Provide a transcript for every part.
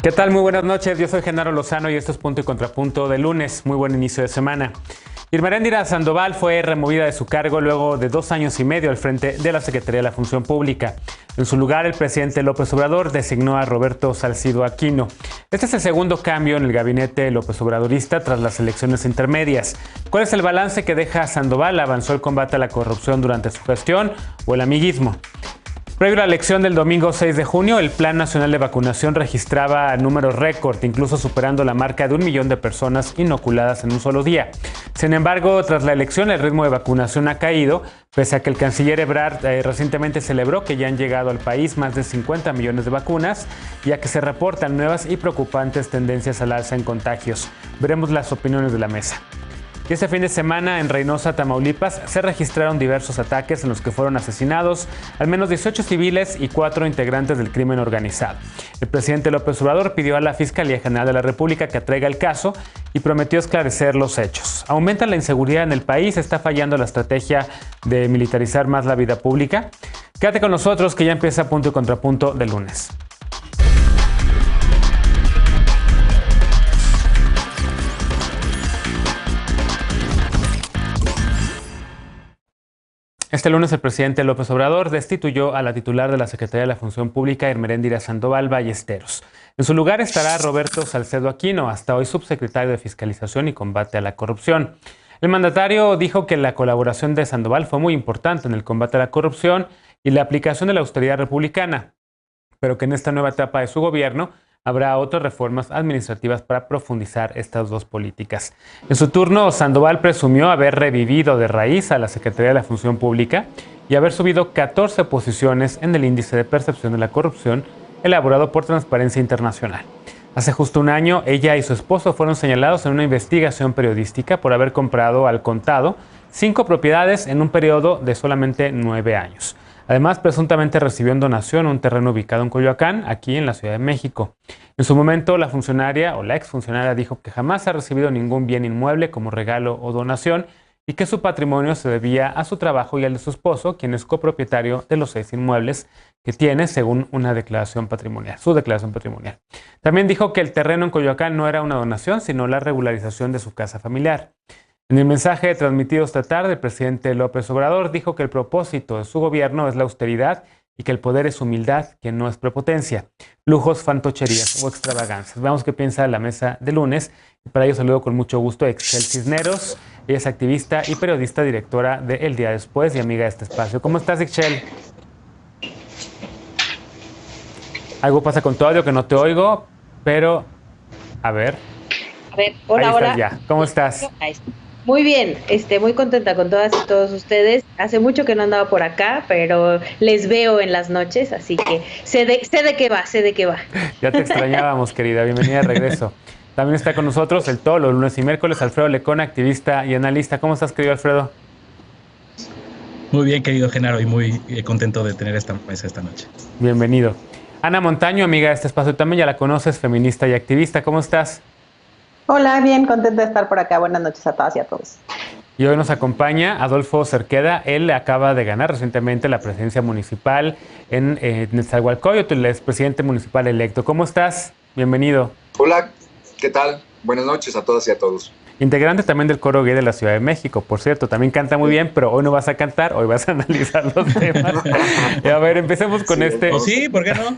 ¿Qué tal? Muy buenas noches. Yo soy Genaro Lozano y esto es Punto y Contrapunto de lunes. Muy buen inicio de semana. Irma Eréndira Sandoval fue removida de su cargo luego de 2 años y medio al frente de la Secretaría de la Función Pública. En su lugar, el presidente López Obrador designó a Roberto Salcido Aquino. Este es el segundo cambio en el gabinete López Obradorista tras las elecciones intermedias. ¿Cuál es el balance que deja Sandoval? ¿Avanzó el combate a la corrupción durante su gestión o el amiguismo? Previo a la elección del domingo 6 de junio, el Plan Nacional de Vacunación registraba números récord, incluso superando la marca de 1 millón de personas inoculadas en un solo día. Sin embargo, tras la elección, el ritmo de vacunación ha caído, pese a que el canciller Ebrard recientemente celebró que ya han llegado al país más de 50 millones de vacunas, ya que se reportan nuevas y preocupantes tendencias al alza en contagios. Veremos las opiniones de la mesa. Y este fin de semana en Reynosa, Tamaulipas, se registraron diversos ataques en los que fueron asesinados al menos 18 civiles y 4 integrantes del crimen organizado. El presidente López Obrador pidió a la Fiscalía General de la República que atraiga el caso y prometió esclarecer los hechos. ¿Aumenta la inseguridad en el país? ¿Está fallando la estrategia de militarizar más la vida pública? Quédate con nosotros que ya empieza Punto y Contrapunto de lunes. Este lunes el presidente López Obrador destituyó a la titular de la Secretaría de la Función Pública, Irma Eréndira Sandoval Ballesteros. En su lugar estará Roberto Salcedo Aquino, hasta hoy subsecretario de Fiscalización y Combate a la Corrupción. El mandatario dijo que la colaboración de Sandoval fue muy importante en el combate a la corrupción y la aplicación de la austeridad republicana, pero que en esta nueva etapa de su gobierno habrá otras reformas administrativas para profundizar estas dos políticas. En su turno, Sandoval presumió haber revivido de raíz a la Secretaría de la Función Pública y haber subido 14 posiciones en el índice de percepción de la corrupción elaborado por Transparencia Internacional. Hace justo un año, ella y su esposo fueron señalados en una investigación periodística por haber comprado al contado 5 propiedades en un periodo de solamente 9 años. Además, presuntamente recibió en donación un terreno ubicado en Coyoacán, aquí en la Ciudad de México. En su momento, la funcionaria o la exfuncionaria dijo que jamás ha recibido ningún bien inmueble como regalo o donación y que su patrimonio se debía a su trabajo y al de su esposo, quien es copropietario de los 6 inmuebles que tiene según una declaración patrimonial, su declaración patrimonial. También dijo que el terreno en Coyoacán no era una donación, sino la regularización de su casa familiar. En el mensaje transmitido esta tarde, el presidente López Obrador dijo que el propósito de su gobierno es la austeridad y que el poder es humildad, que no es prepotencia, lujos, fantocherías o extravagancias. Veamos qué piensa la mesa de lunes. Y para ello saludo con mucho gusto a Ixchel Cisneros. Ella es activista y periodista, directora de El Día Después y amiga de este espacio. ¿Cómo estás, Ixchel? Algo pasa con tu audio que no te oigo, pero a ver. Hola, ahí hola. Estás ya. ¿Cómo estás? Muy bien, muy contenta con todas y todos ustedes. Hace mucho que no andaba por acá, pero les veo en las noches, así que sé de qué va. Ya te extrañábamos, querida. Bienvenida de regreso. También está con nosotros todos los lunes y miércoles, Alfredo Lecona, activista y analista. ¿Cómo estás, querido Alfredo? Muy bien, querido Genaro, y muy contento de tener esta mesa esta noche. Bienvenido. Ana Montaño, amiga de este espacio, también ya la conoces, feminista y activista. ¿Cómo estás? Hola, bien, contenta de estar por acá. Buenas noches a todas y a todos. Y hoy nos acompaña Adolfo Cerqueda. Él acaba de ganar recientemente la presidencia municipal en Nezahualcóyotl. Él es presidente municipal electo. ¿Cómo estás? Bienvenido. Hola, ¿qué tal? Buenas noches a todas y a todos. Integrante también del coro gay de la Ciudad de México, por cierto, también canta muy bien, pero hoy no vas a cantar, hoy vas a analizar los temas. Y a ver, empecemos con Sí, ¿por qué no?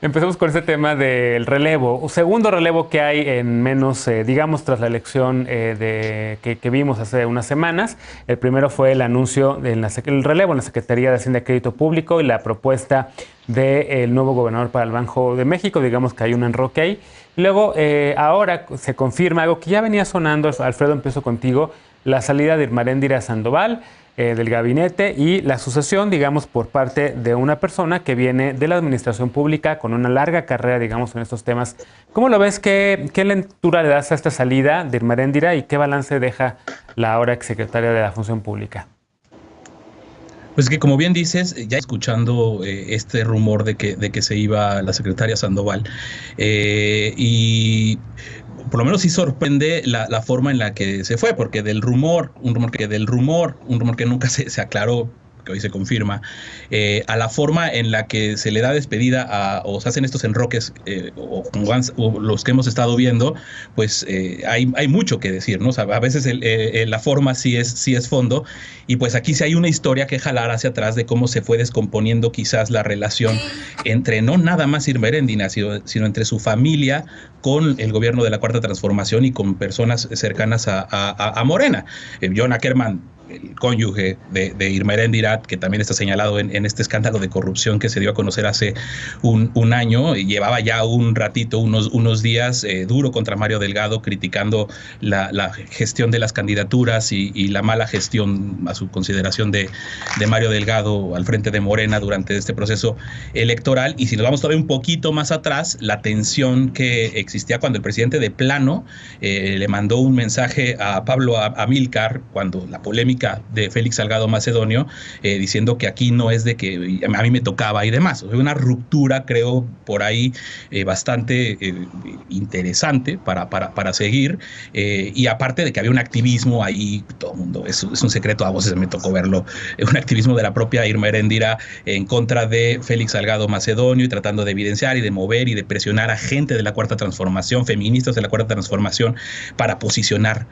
empecemos con este tema del relevo, segundo relevo que hay en menos, digamos, tras la elección que vimos hace unas semanas. El primero fue el anuncio del relevo en la Secretaría de Hacienda y Crédito Público y la propuesta del nuevo gobernador para el Banco de México. Digamos que hay un enroque ahí. Luego, ahora se confirma algo que ya venía sonando. Alfredo, empiezo contigo, la salida de Irma Eréndira Sandoval del gabinete y la sucesión, digamos, por parte de una persona que viene de la administración pública con una larga carrera, digamos, en estos temas. ¿Cómo lo ves? ¿Qué lectura le das a esta salida de Irma Eréndira y qué balance deja la ahora exsecretaria de la Función Pública? Pues que, como bien dices, ya escuchando este rumor de que se iba la secretaria Sandoval, y por lo menos sí sorprende la forma en la que se fue, porque un rumor que nunca se aclaró que hoy se confirma, a la forma en la que se le da despedida o se hacen estos enroques o los que hemos estado viendo, pues hay mucho que decir, ¿no? O sea, a veces la forma sí es fondo, y pues aquí sí hay una historia que jalar hacia atrás de cómo se fue descomponiendo quizás la relación entre no nada más Irma Eréndira, sino entre su familia con el gobierno de la Cuarta Transformación y con personas cercanas a Morena. John Ackerman, el cónyuge de Irma Eréndira, que también está señalado en este escándalo de corrupción que se dio a conocer hace un año, y llevaba ya un ratito, unos días duro contra Mario Delgado, criticando la gestión de las candidaturas y la mala gestión a su consideración de Mario Delgado al frente de Morena durante este proceso electoral. Y si nos vamos todavía un poquito más atrás, la tensión que existía cuando el presidente de plano le mandó un mensaje a Pablo Amílcar, cuando la polémica de Félix Salgado Macedonio, diciendo que aquí no es de que a mí me tocaba y demás. O sea, una ruptura, creo, por ahí bastante interesante para seguir, y aparte de que había un activismo ahí, todo el mundo, es un secreto a voces, me tocó verlo, un activismo de la propia Irma Eréndira en contra de Félix Salgado Macedonio, y tratando de evidenciar y de mover y de presionar a gente de la Cuarta Transformación, feministas de la Cuarta Transformación, para posicionar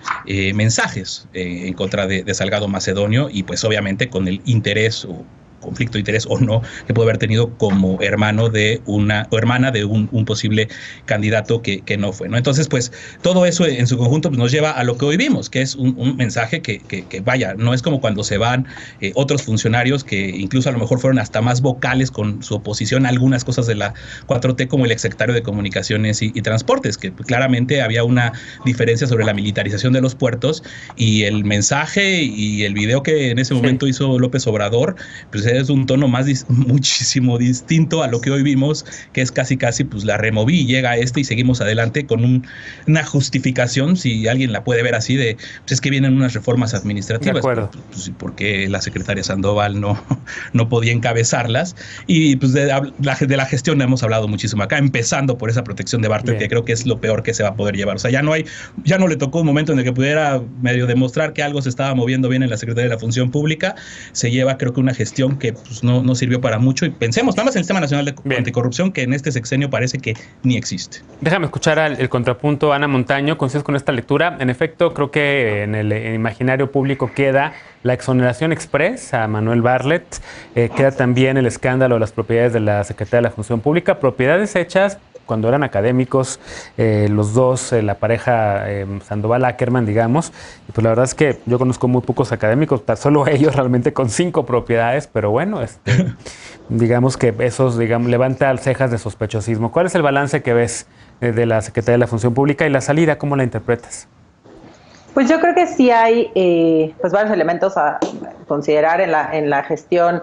mensajes en contra de Salgado Macedonio, y pues obviamente con el interés o conflicto de interés o no que puede haber tenido como hermano de hermana de un posible candidato que no fue, ¿no? Entonces, pues todo eso en su conjunto pues, nos lleva a lo que hoy vimos, que es un mensaje que vaya, no es como cuando se van otros funcionarios que incluso a lo mejor fueron hasta más vocales con su oposición a algunas cosas de la 4T, como el exsecretario de Comunicaciones y Transportes, que claramente había una diferencia sobre la militarización de los puertos, y el mensaje y el video que en ese momento hizo López Obrador, pues es un tono muchísimo distinto a lo que hoy vimos, que es casi pues la removí y llega y seguimos adelante con una justificación, si alguien la puede ver así, de pues es que vienen unas reformas administrativas. De acuerdo. Pues, porque la secretaria Sandoval no podía encabezarlas, y pues de la gestión hemos hablado muchísimo acá, empezando por esa protección de Bartlett, que creo que es lo peor que se va a poder llevar. O sea, ya no le tocó un momento en el que pudiera medio demostrar que algo se estaba moviendo bien en la Secretaría de la Función Pública. Se lleva, creo que, una gestión que pues, no sirvió para mucho, y pensemos nada más en el Sistema Nacional de Anticorrupción, que en este sexenio parece que ni existe. Déjame escuchar el contrapunto. Ana Montaño, ¿coincides con esta lectura? En efecto, creo que en el imaginario público queda la exoneración express a Manuel Bartlett, queda también el escándalo de las propiedades de la Secretaría de la Función Pública, propiedades hechas cuando eran académicos, los dos, la pareja Sandoval-Ackerman, digamos. Y pues la verdad es que yo conozco muy pocos académicos, solo ellos realmente con 5 propiedades, pero bueno, digamos que esos levanta cejas de sospechosismo. ¿Cuál es el balance que ves de la Secretaría de la Función Pública y la salida? ¿Cómo la interpretas? Pues yo creo que sí hay pues varios elementos a considerar en la gestión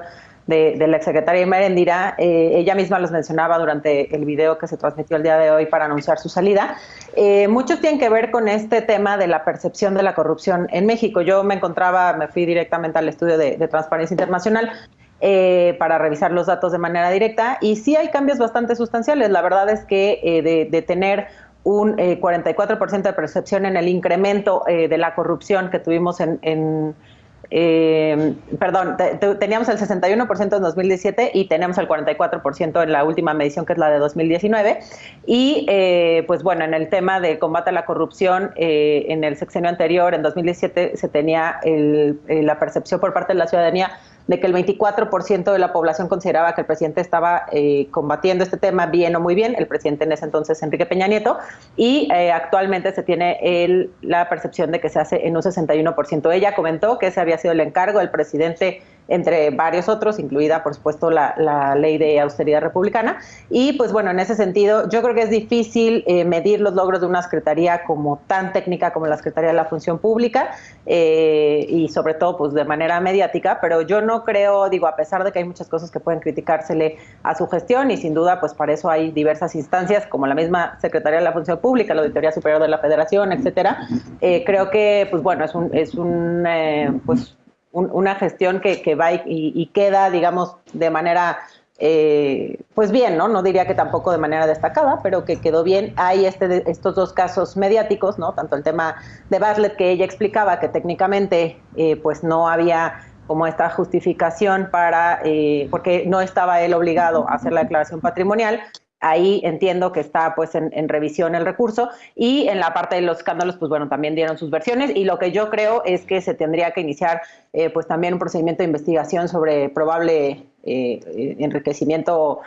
de la exsecretaria Irma Eréndira. Ella misma los mencionaba durante el video que se transmitió el día de hoy para anunciar su salida. Muchos tienen que ver con este tema de la percepción de la corrupción en México. Yo me fui directamente al estudio de Transparencia Internacional para revisar los datos de manera directa, y sí hay cambios bastante sustanciales. La verdad es que de tener un 44% de percepción en el incremento de la corrupción que tuvimos teníamos el 61% en 2017 y tenemos el 44% en la última medición, que es la de 2019. Y pues bueno, en el tema del combate a la corrupción, en el sexenio anterior, en 2017, se tenía la percepción por parte de la ciudadanía de que el 24% de la población consideraba que el presidente estaba combatiendo este tema bien o muy bien, el presidente en ese entonces, Enrique Peña Nieto, y actualmente se tiene la percepción de que se hace en un 61%. Ella comentó que ese había sido el encargo del presidente, entre varios otros, incluida, por supuesto, la ley de austeridad republicana. Y, pues bueno, en ese sentido, yo creo que es difícil medir los logros de una secretaría como tan técnica como la Secretaría de la Función Pública, y sobre todo, pues de manera mediática, pero yo no creo, a pesar de que hay muchas cosas que pueden criticársele a su gestión, y sin duda, pues para eso hay diversas instancias, como la misma Secretaría de la Función Pública, la Auditoría Superior de la Federación, etcétera. Creo que, pues bueno, una gestión que va y queda, digamos, de manera, pues bien, ¿no? No diría que tampoco de manera destacada, pero que quedó bien. Hay estos dos casos mediáticos, ¿no? Tanto el tema de Bartlett, que ella explicaba que técnicamente, pues no había como esta justificación para, porque no estaba él obligado a hacer la declaración patrimonial. Ahí entiendo que está pues en revisión el recurso, y en la parte de los escándalos pues bueno, también dieron sus versiones, y lo que yo creo es que se tendría que iniciar pues también un procedimiento de investigación sobre probable enriquecimiento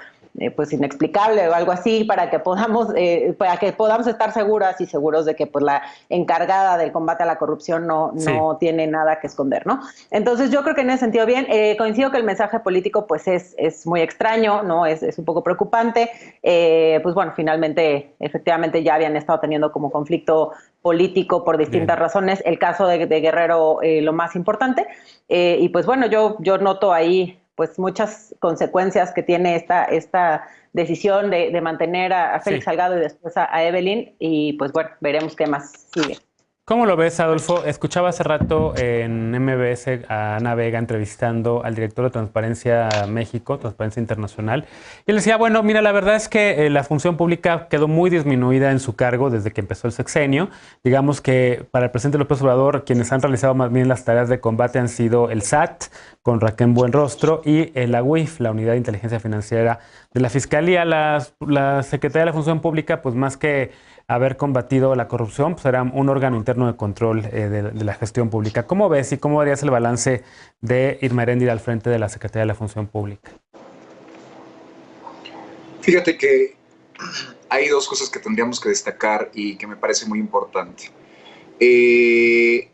pues inexplicable o algo así, para que podamos estar seguras y seguros de que pues la encargada del combate a la corrupción no tiene nada que esconder, ¿no? Entonces yo creo que en ese sentido bien, coincido que el mensaje político pues es muy extraño, ¿no? Es un poco preocupante, pues bueno, finalmente efectivamente ya habían estado teniendo como conflicto político por distintas razones, el caso de Guerrero lo más importante, y pues bueno, yo noto ahí pues muchas consecuencias que tiene esta decisión de mantener a Félix Salgado y después a Evelyn, y pues bueno, veremos qué más sigue. ¿Cómo lo ves, Adolfo? Escuchaba hace rato en MBS a Ana Vega entrevistando al director de Transparencia México, Transparencia Internacional, y él decía, bueno, mira, la verdad es que la función pública quedó muy disminuida en su cargo desde que empezó el sexenio. Digamos que para el presidente López Obrador, quienes han realizado más bien las tareas de combate han sido el SAT, con Raquel Buenrostro, y la UIF, la Unidad de Inteligencia Financiera de la Fiscalía. La Secretaría de la Función Pública, pues más que haber combatido la corrupción, pues era un órgano interno de control de la gestión pública. ¿Cómo ves y cómo harías el balance de Irma Heréndira al frente de la Secretaría de la Función Pública? Fíjate que hay dos cosas que tendríamos que destacar y que me parece muy importante. De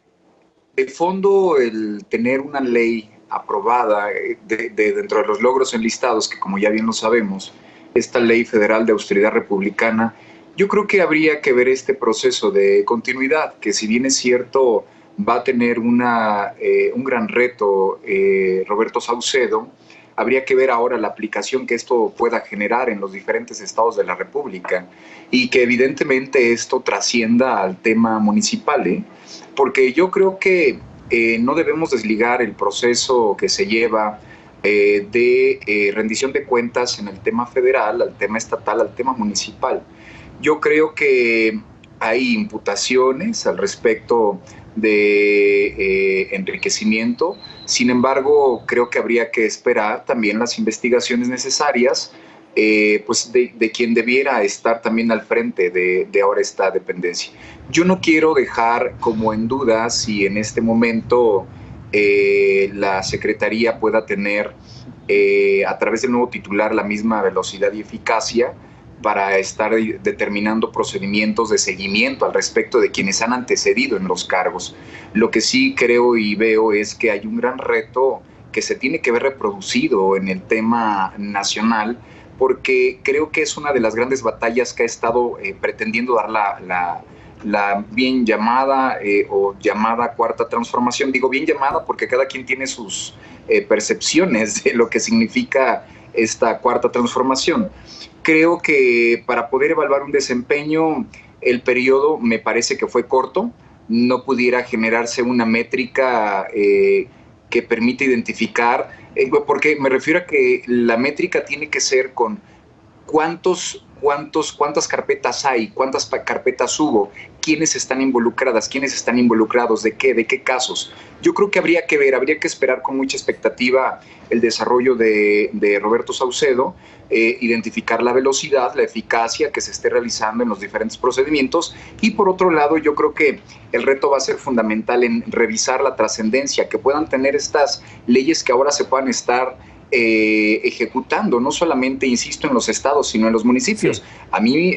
fondo, el tener una ley aprobada dentro de los logros enlistados, que como ya bien lo sabemos, esta ley federal de austeridad republicana, yo creo que habría que ver este proceso de continuidad, que si bien es cierto va a tener un gran reto Roberto Saucedo, habría que ver ahora la aplicación que esto pueda generar en los diferentes estados de la República, y que evidentemente esto trascienda al tema municipal, porque yo creo que no debemos desligar el proceso que se lleva de rendición de cuentas en el tema federal, al tema estatal, al tema municipal. Yo creo que hay imputaciones al respecto de enriquecimiento. Sin embargo, creo que habría que esperar también las investigaciones necesarias pues de quien debiera estar también al frente de ahora esta dependencia. Yo no quiero dejar como en duda si en este momento la Secretaría pueda tener a través del nuevo titular la misma velocidad y eficacia para estar determinando procedimientos de seguimiento al respecto de quienes han antecedido en los cargos. Lo que sí creo y veo es que hay un gran reto que se tiene que ver reproducido en el tema nacional, porque creo que es una de las grandes batallas que ha estado pretendiendo dar la bien llamada o llamada cuarta transformación. Digo bien llamada porque cada quien tiene sus percepciones de lo que significa esta cuarta transformación. Creo que para poder evaluar un desempeño, el periodo me parece que fue corto, no pudiera generarse una métrica que permita identificar, porque me refiero a que la métrica tiene que ser con cuántas carpetas hay, cuántas carpetas hubo, quiénes están involucradas, quiénes están involucrados, de qué casos. Yo creo que habría que esperar con mucha expectativa el desarrollo de Roberto Saucedo, identificar la velocidad, la eficacia que se esté realizando en los diferentes procedimientos, y por otro lado yo creo que el reto va a ser fundamental en revisar la trascendencia que puedan tener estas leyes que ahora se puedan estar ejecutando, no solamente, insisto, en los estados, sino en los municipios. Sí. A mí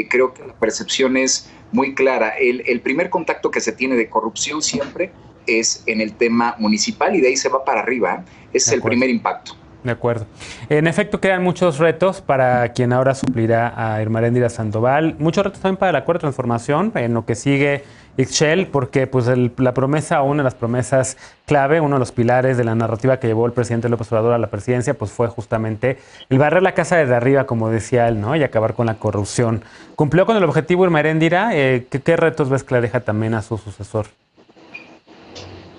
creo que la percepción es muy clara. El primer contacto que se tiene de corrupción siempre es en el tema municipal, y de ahí se va para arriba. Es el primer impacto. De acuerdo. En efecto, quedan muchos retos para quien ahora suplirá a Irma Heréndira Sandoval. Muchos retos también para la Cuarta Transformación, en lo que sigue Ixchel, porque pues la promesa, una de las promesas clave, uno de los pilares de la narrativa que llevó el presidente López Obrador a la presidencia, pues fue justamente el barrer la casa desde arriba, como decía él, ¿no? Y acabar con la corrupción. ¿Cumplió con el objetivo Irma Heréndira? ¿Qué retos ves que le deja también a su sucesor?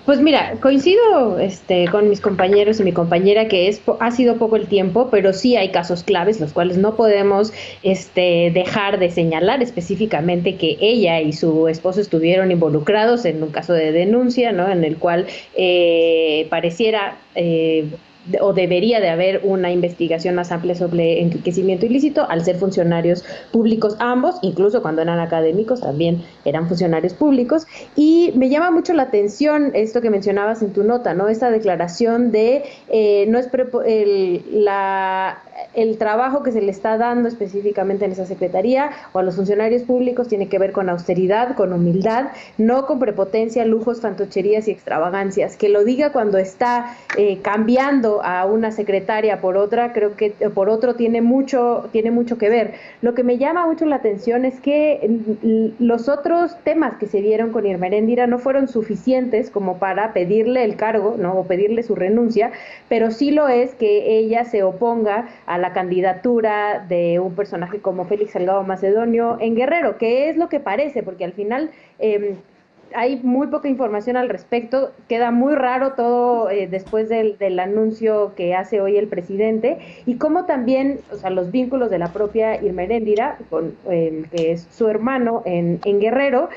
Pues mira, coincido con mis compañeros y mi compañera que ha sido poco el tiempo, pero sí hay casos claves, los cuales no podemos dejar de señalar específicamente que ella y su esposo estuvieron involucrados en un caso de denuncia, ¿no? En el cual pareciera o debería de haber una investigación más amplia sobre enriquecimiento ilícito al ser funcionarios públicos ambos, incluso cuando eran académicos también eran funcionarios públicos. Y me llama mucho la atención esto que mencionabas en tu nota, ¿no? Esta declaración de no es el trabajo que se le está dando específicamente en esa secretaría o a los funcionarios públicos tiene que ver con austeridad, con humildad, no con prepotencia, lujos, fantocherías y extravagancias. Que lo diga cuando está cambiando a una secretaria por otra, creo que por otro tiene mucho que ver. Lo que me llama mucho la atención es que los otros temas que se dieron con Irma Heréndira no fueron suficientes como para pedirle el cargo, ¿no? O pedirle su renuncia, pero sí lo es que ella se oponga a la candidatura de un personaje como Félix Salgado Macedonio en Guerrero, que es lo que parece, porque al final hay muy poca información al respecto, queda muy raro todo después del anuncio que hace hoy el presidente, y cómo también, o sea, los vínculos de la propia Irma Heréndira, con que es su hermano en Guerrero,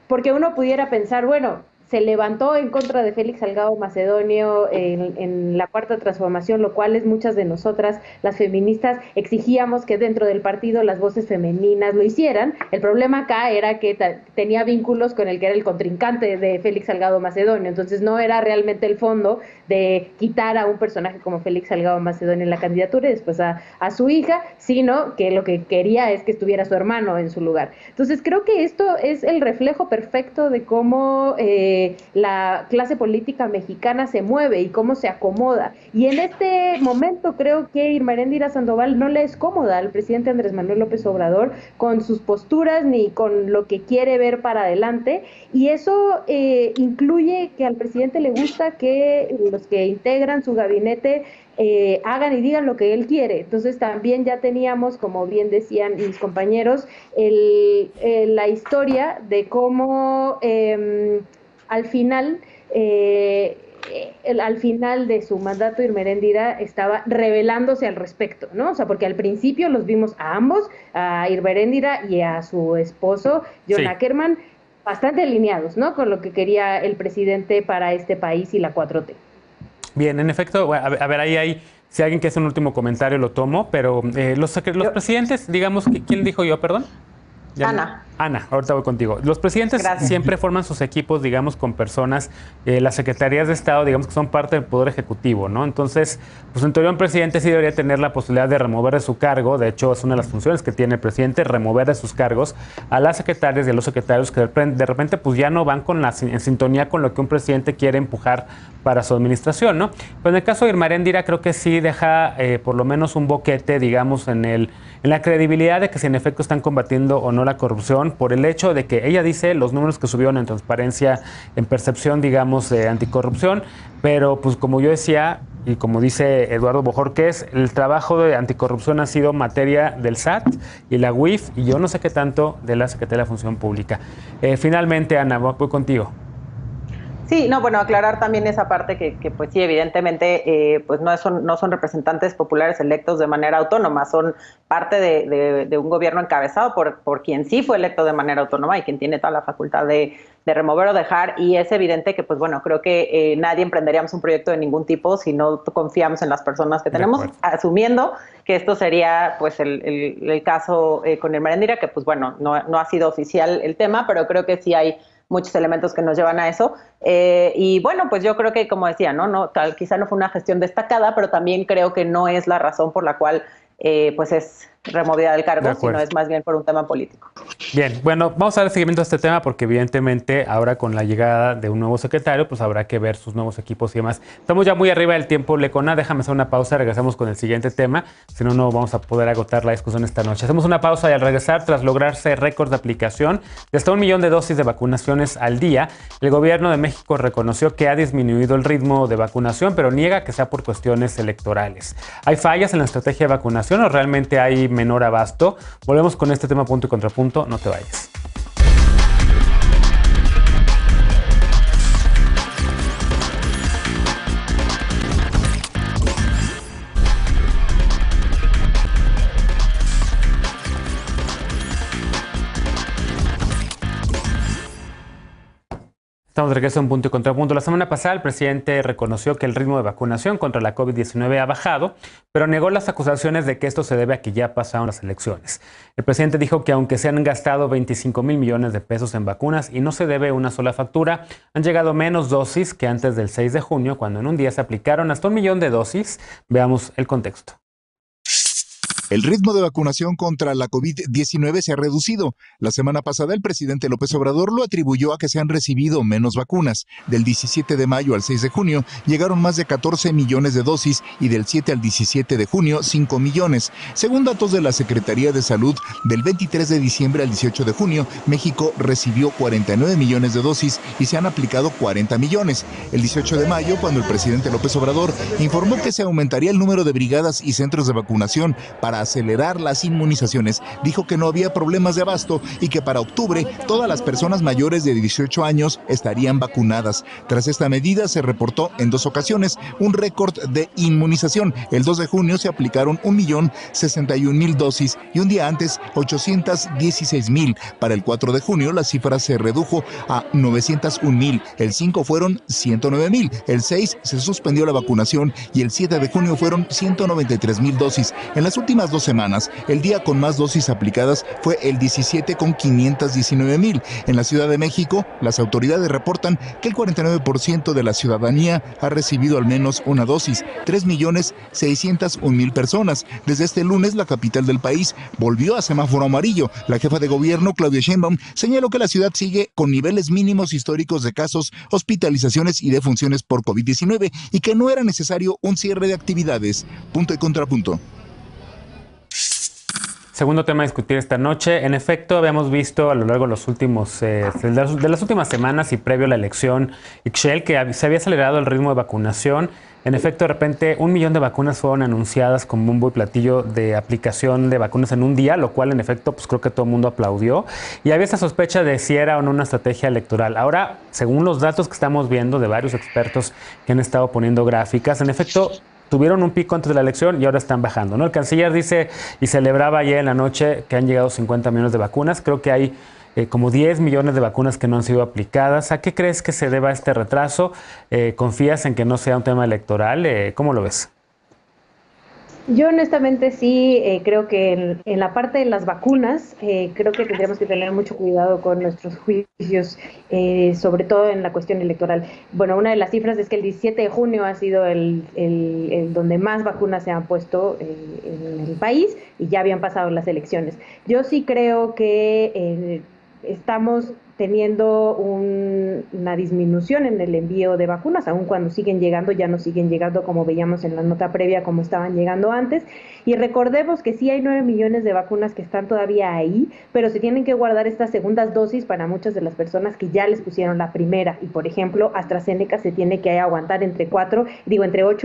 porque uno pudiera pensar, bueno, se levantó en contra de Félix Salgado Macedonio en la Cuarta Transformación, lo cual es muchas de nosotras, las feministas, exigíamos que dentro del partido las voces femeninas lo hicieran. El problema acá era que tenía vínculos con el que era el contrincante de Félix Salgado Macedonio, entonces no era realmente el fondo de quitar a un personaje como Félix Salgado Macedonio en la candidatura y después a su hija, sino que lo que quería es que estuviera su hermano en su lugar. Entonces creo que esto es el reflejo perfecto de cómo la clase política mexicana se mueve y cómo se acomoda. Y en este momento creo que Irma Heréndira Sandoval no le es cómoda al presidente Andrés Manuel López Obrador con sus posturas ni con lo que quiere ver para adelante. Y eso incluye que al presidente le gusta que los que integran su gabinete hagan y digan lo que él quiere. Entonces también ya teníamos, como bien decían mis compañeros, la historia de cómo al final de su mandato Irma Heréndira estaba rebelándose al respecto, ¿no? O sea, porque al principio los vimos a ambos, a Irma Heréndira y a su esposo, John Ackerman, bastante alineados, ¿no? Con lo que quería el presidente para este país y la 4T. Bien, en efecto, a ver, ahí hay, si alguien quiere hacer un último comentario lo tomo, pero los presidentes, digamos, ¿quién dijo yo, perdón? Ana, ahorita voy contigo. Los presidentes siempre forman sus equipos, digamos, con personas, las secretarías de Estado, digamos, que son parte del Poder Ejecutivo, ¿no? Entonces, pues en teoría un presidente sí debería tener la posibilidad de remover de su cargo, de hecho es una de las funciones que tiene el presidente, remover de sus cargos a las secretarias y a los secretarios que de repente pues ya no van en sintonía con lo que un presidente quiere empujar para su administración, ¿no? Pues en el caso de Irma Heréndira creo que sí deja por lo menos un boquete, digamos, en la credibilidad de que si en efecto están combatiendo o no la corrupción, por el hecho de que ella dice los números que subieron en transparencia, en percepción, digamos, de anticorrupción, pero pues como yo decía, y como dice Eduardo Bojorquez, el trabajo de anticorrupción ha sido materia del SAT y la UIF, y yo no sé qué tanto de la Secretaría de la Función Pública. Finalmente, Ana, voy contigo. Sí, no, bueno, aclarar también esa parte que pues sí, evidentemente, pues no son representantes populares electos de manera autónoma, son parte de un gobierno encabezado por quien sí fue electo de manera autónoma y quien tiene toda la facultad de remover o dejar, y es evidente que, pues bueno, creo que nadie emprenderíamos un proyecto de ningún tipo si no confiamos en las personas que tenemos, asumiendo que esto sería pues el caso con Irma Heréndira, que pues bueno, no ha sido oficial el tema, pero creo que sí hay muchos elementos que nos llevan a eso. Y bueno, pues yo creo que, como decía, quizá no fue una gestión destacada, pero también creo que no es la razón por la cual pues es removida del cargo, sino es más bien por un tema político. Bien, bueno, vamos a dar seguimiento a este tema porque evidentemente ahora con la llegada de un nuevo secretario, pues habrá que ver sus nuevos equipos y demás. Estamos ya muy arriba del tiempo, Lecona, déjame hacer una pausa, regresamos con el siguiente tema, si no, no vamos a poder agotar la discusión esta noche. Hacemos una pausa y al regresar, tras lograrse récord de aplicación de hasta 1 millón de dosis de vacunaciones al día, el gobierno de México reconoció que ha disminuido el ritmo de vacunación, pero niega que sea por cuestiones electorales. ¿Hay fallas en la estrategia de vacunación o realmente hay menor abasto? Volvemos con este tema punto y contrapunto, no te vayas. Estamos de regreso en Punto y Contrapunto. La semana pasada el presidente reconoció que el ritmo de vacunación contra la COVID-19 ha bajado, pero negó las acusaciones de que esto se debe a que ya pasaron las elecciones. El presidente dijo que aunque se han gastado 25,000 millones de pesos en vacunas y no se debe una sola factura, han llegado menos dosis que antes del 6 de junio, cuando en un día se aplicaron hasta 1 millón de dosis. Veamos el contexto. El ritmo de vacunación contra la COVID-19 se ha reducido. La semana pasada el presidente López Obrador lo atribuyó a que se han recibido menos vacunas. Del 17 de mayo al 6 de junio llegaron más de 14 millones de dosis y del 7 al 17 de junio 5 millones. Según datos de la Secretaría de Salud, del 23 de diciembre al 18 de junio, México recibió 49 millones de dosis y se han aplicado 40 millones. El 18 de mayo, cuando el presidente López Obrador informó que se aumentaría el número de brigadas y centros de vacunación para acelerar las inmunizaciones, dijo que no había problemas de abasto y que para octubre todas las personas mayores de 18 años estarían vacunadas. Tras esta medida se reportó en 2 ocasiones un récord de inmunización. El 2 de junio se aplicaron 1,061,000 dosis y un día antes 816,000. Para el 4 de junio la cifra se redujo a 901,000. El 5 fueron 109,000. El 6 se suspendió la vacunación y el 7 de junio fueron 193,000 dosis. En las últimas 2 semanas, el día con más dosis aplicadas fue el 17 con 519,000. En la Ciudad de México, las autoridades reportan que el 49% de la ciudadanía ha recibido al menos una dosis, 3,601,000 personas. Desde este lunes, la capital del país volvió a semáforo amarillo. La jefa de gobierno, Claudia Sheinbaum, señaló que la ciudad sigue con niveles mínimos históricos de casos, hospitalizaciones y defunciones por COVID-19 y que no era necesario un cierre de actividades. Punto y contrapunto. Segundo tema a discutir esta noche. En efecto, habíamos visto a lo largo de los últimos de las últimas semanas y previo a la elección Ixchel que se había acelerado el ritmo de vacunación. En efecto, de repente 1 millón de vacunas fueron anunciadas con bombo y platillo de aplicación de vacunas en un día, lo cual en efecto pues creo que todo el mundo aplaudió. Y había esa sospecha de si era o no una estrategia electoral. Ahora, según los datos que estamos viendo de varios expertos que han estado poniendo gráficas, en efecto tuvieron un pico antes de la elección y ahora están bajando, ¿no? El canciller dice y celebraba ayer en la noche que han llegado 50 millones de vacunas. Creo que hay como 10 millones de vacunas que no han sido aplicadas. ¿A qué crees que se deba este retraso? ¿Confías en que no sea un tema electoral? ¿Cómo lo ves? Yo honestamente sí creo que en la parte de las vacunas, creo que tendríamos que tener mucho cuidado con nuestros juicios, sobre todo en la cuestión electoral. Bueno, una de las cifras es que el 17 de junio ha sido el donde más vacunas se han puesto en el país y ya habían pasado las elecciones. Yo sí creo que estamos teniendo una disminución en el envío de vacunas, aun cuando siguen llegando, ya no siguen llegando como veíamos en la nota previa, como estaban llegando antes. Y recordemos que sí hay 9 millones de vacunas que están todavía ahí, pero se tienen que guardar estas segundas dosis para muchas de las personas que ya les pusieron la primera. Y por ejemplo, AstraZeneca se tiene que aguantar entre 8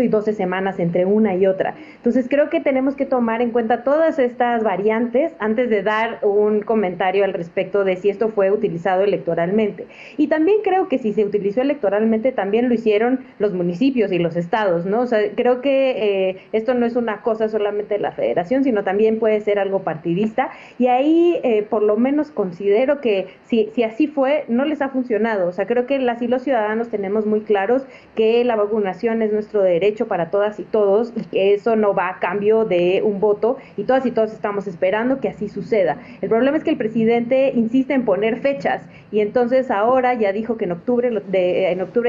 y 12 semanas entre una y otra. Entonces creo que tenemos que tomar en cuenta todas estas variantes antes de dar un comentario al respecto de si esto fue utilizado electoralmente. Y también creo que si se utilizó electoralmente también lo hicieron los municipios y los estados, ¿no? O sea, creo que esto no es una cosa solamente de la federación, sino también puede ser algo partidista, y ahí por lo menos considero que si así fue, no les ha funcionado. O sea, creo que las y los ciudadanos tenemos muy claros que la vacunación es nuestro derecho para todas y todos, y que eso no va a cambio de un voto, y todas y todos estamos esperando que así suceda. El problema es que el presidente insiste en poner fechas, y entonces ahora ya dijo que en octubre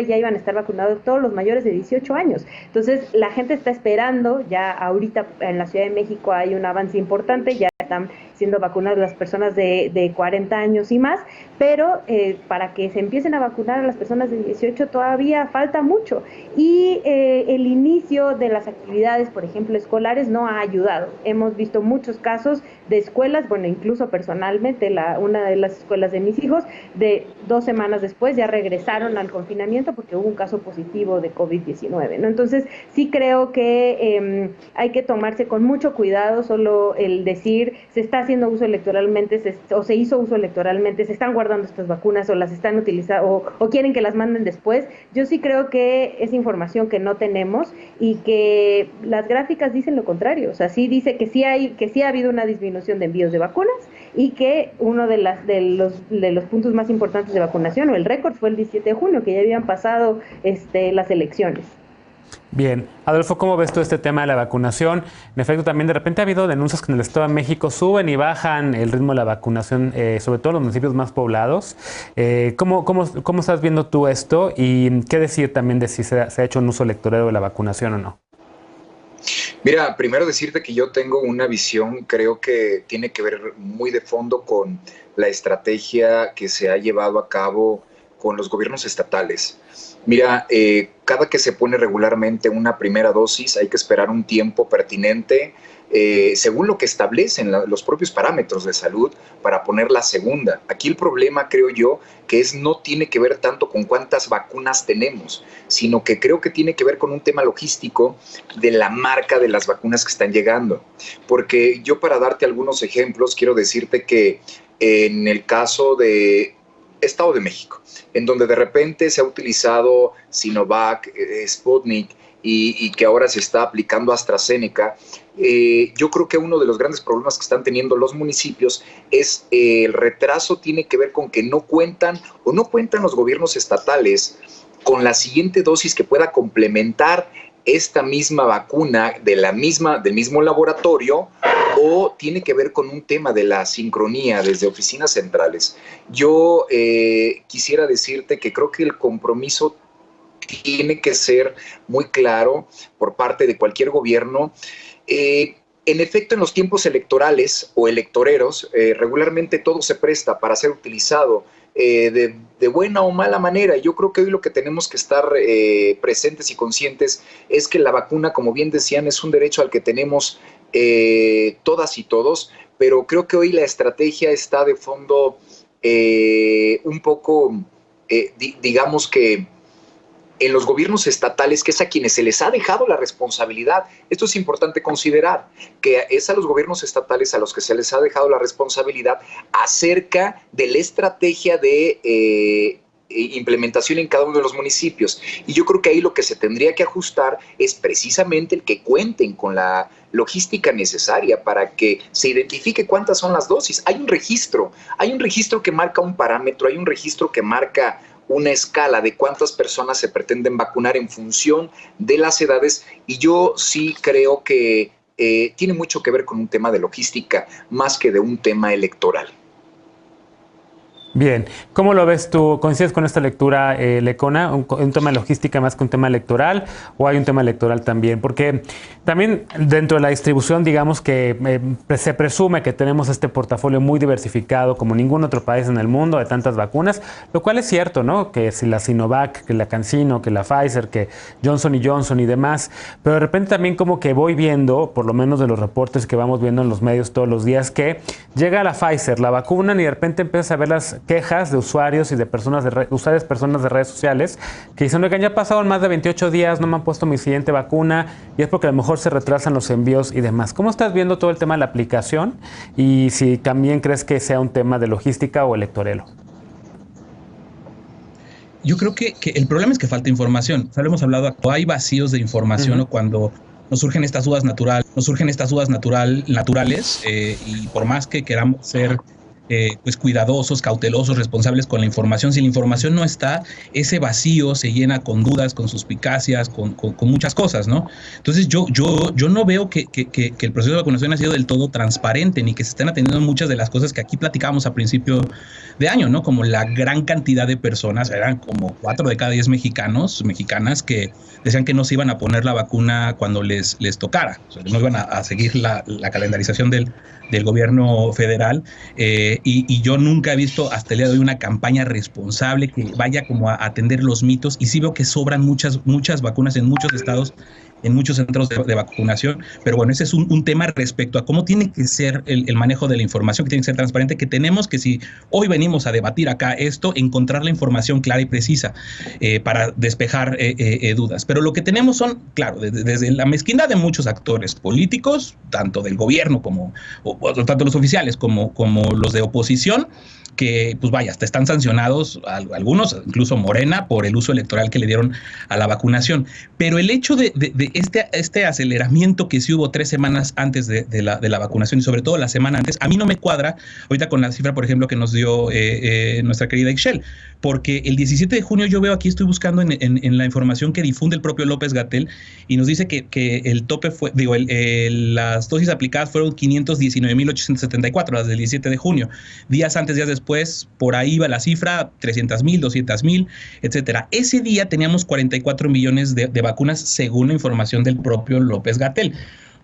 ya iban a estar vacunados todos los mayores de 18 años. Entonces la gente está esperando, ya ahorita en la Ciudad de México hay un avance importante, ya están siendo vacunadas las personas de 40 años y más, pero para que se empiecen a vacunar a las personas de 18 todavía falta mucho, y el inicio de las actividades, por ejemplo, escolares, no ha ayudado. Hemos visto muchos casos de escuelas, bueno, incluso personalmente, una de las escuelas de mis hijos, de 2 semanas después ya regresaron al confinamiento porque hubo un caso positivo de COVID-19, ¿no? Entonces, sí creo que hay que tomarse con mucho cuidado solo el decir se está haciendo uso electoralmente, o se hizo uso electoralmente, se están guardando estas vacunas o las están utilizando o quieren que las manden después. Yo sí creo que es información que no tenemos y que las gráficas dicen lo contrario. O sea, sí dice que sí ha habido una disminución de envíos de vacunas y que uno de los puntos puntos más importantes de vacunación, o el récord fue el 17 de junio, que ya habían pasado las elecciones. Bien. Adolfo, ¿cómo ves tú este tema de la vacunación? En efecto, también de repente ha habido denuncias que en el Estado de México suben y bajan el ritmo de la vacunación, sobre todo en los municipios más poblados. ¿Cómo estás viendo tú esto? Y qué decir también de si se ha hecho un uso electorero de la vacunación o no. Mira, primero decirte que yo tengo una visión, creo que tiene que ver muy de fondo con la estrategia que se ha llevado a cabo con los gobiernos estatales. Mira, cada que se pone regularmente una primera dosis hay que esperar un tiempo pertinente según lo que establecen los propios parámetros de salud para poner la segunda. Aquí el problema, creo yo, que no tiene que ver tanto con cuántas vacunas tenemos, sino que creo que tiene que ver con un tema logístico de la marca de las vacunas que están llegando. Porque yo, para darte algunos ejemplos, quiero decirte que en el caso de Estado de México, en donde de repente se ha utilizado Sinovac, Sputnik, y que ahora se está aplicando AstraZeneca, yo creo que uno de los grandes problemas que están teniendo los municipios es el retraso. Tiene que ver con que no cuentan los gobiernos estatales con la siguiente dosis que pueda complementar esta misma vacuna del mismo laboratorio, o tiene que ver con un tema de la sincronía desde oficinas centrales. Yo quisiera decirte que creo que el compromiso tiene que ser muy claro por parte de cualquier gobierno. En efecto, en los tiempos electorales o electoreros, regularmente todo se presta para ser utilizado de buena o mala manera. Yo creo que hoy lo que tenemos que estar presentes y conscientes es que la vacuna, como bien decían, es un derecho al que tenemos todas y todos, pero creo que hoy la estrategia está de fondo un poco, digamos que en los gobiernos estatales, que es a quienes se les ha dejado la responsabilidad. Esto es importante considerar, que es a los gobiernos estatales a los que se les ha dejado la responsabilidad acerca de la estrategia de implementación en cada uno de los municipios. Y yo creo que ahí lo que se tendría que ajustar es precisamente el que cuenten con la logística necesaria para que se identifique cuántas son las dosis. Hay un registro que marca un parámetro, hay un registro que marca una escala de cuántas personas se pretenden vacunar en función de las edades, y yo sí creo que tiene mucho que ver con un tema de logística más que de un tema electoral. Bien, ¿cómo lo ves tú? ¿Coincides con esta lectura, Lecona? ¿Un tema de logística más que un tema electoral, o hay un tema electoral también? Porque también dentro de la distribución, digamos que se presume que tenemos este portafolio muy diversificado como ningún otro país en el mundo de tantas vacunas, lo cual es cierto, ¿no? Que si la Sinovac, que la CanSino, que la Pfizer, que Johnson & Johnson y demás, pero de repente también como que voy viendo, por lo menos de los reportes que vamos viendo en los medios todos los días, que llega la Pfizer, la vacunan y de repente empiezas a ver las quejas de usuarios y de personas de redes sociales que dicen: oigan, ya pasaron más de 28 días, no me han puesto mi siguiente vacuna, y es porque a lo mejor se retrasan los envíos y demás. ¿Cómo estás viendo todo el tema de la aplicación? Y si también crees que sea un tema de logística o electorero. Yo creo que el problema es que falta información. O sea, lo hemos hablado, hay vacíos de información, o cuando nos surgen estas dudas naturales, y por más que queramos ser pues cuidadosos, cautelosos, responsables con la información, si la información no está, ese vacío se llena con dudas, con suspicacias, con muchas cosas, ¿no? Entonces yo no veo que el proceso de vacunación ha sido del todo transparente, ni que se estén atendiendo muchas de las cosas que aquí platicábamos a principio de año, ¿no? Como la gran cantidad de personas, eran como 4 de cada 10 mexicanas que decían que no se iban a poner la vacuna cuando les tocara, o sea, no iban a seguir la calendarización del gobierno federal, y yo nunca he visto hasta el día de hoy una campaña responsable que vaya como a atender los mitos, y sí veo que sobran muchas vacunas en muchos estados, en muchos centros de vacunación, pero bueno, ese es un tema respecto a cómo tiene que ser el manejo de la información, que tiene que ser transparente, que tenemos que, si hoy venimos a debatir acá esto, encontrar la información clara y precisa para despejar dudas. Pero lo que tenemos son, claro, desde la mezquindad de muchos actores políticos, tanto del gobierno como tanto los oficiales como los de oposición, que, pues vaya, hasta están sancionados algunos, incluso Morena, por el uso electoral que le dieron a la vacunación. Pero el hecho de este aceleramiento que sí hubo 3 semanas antes de la vacunación y sobre todo la semana antes, a mí no me cuadra ahorita con la cifra, por ejemplo, que nos dio nuestra querida Ixchel, porque el 17 de junio yo veo aquí, estoy buscando en la información que difunde el propio López-Gatell y nos dice que el tope fue, las dosis aplicadas fueron 519.874, las del 17 de junio. Días antes, días después, por ahí va la cifra, 300.000, 200.000, etcétera. Ese día teníamos 44 millones de vacunas según la información del propio López-Gatell.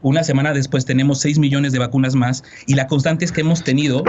Una semana después tenemos 6 millones de vacunas más y la constante es que hemos tenido,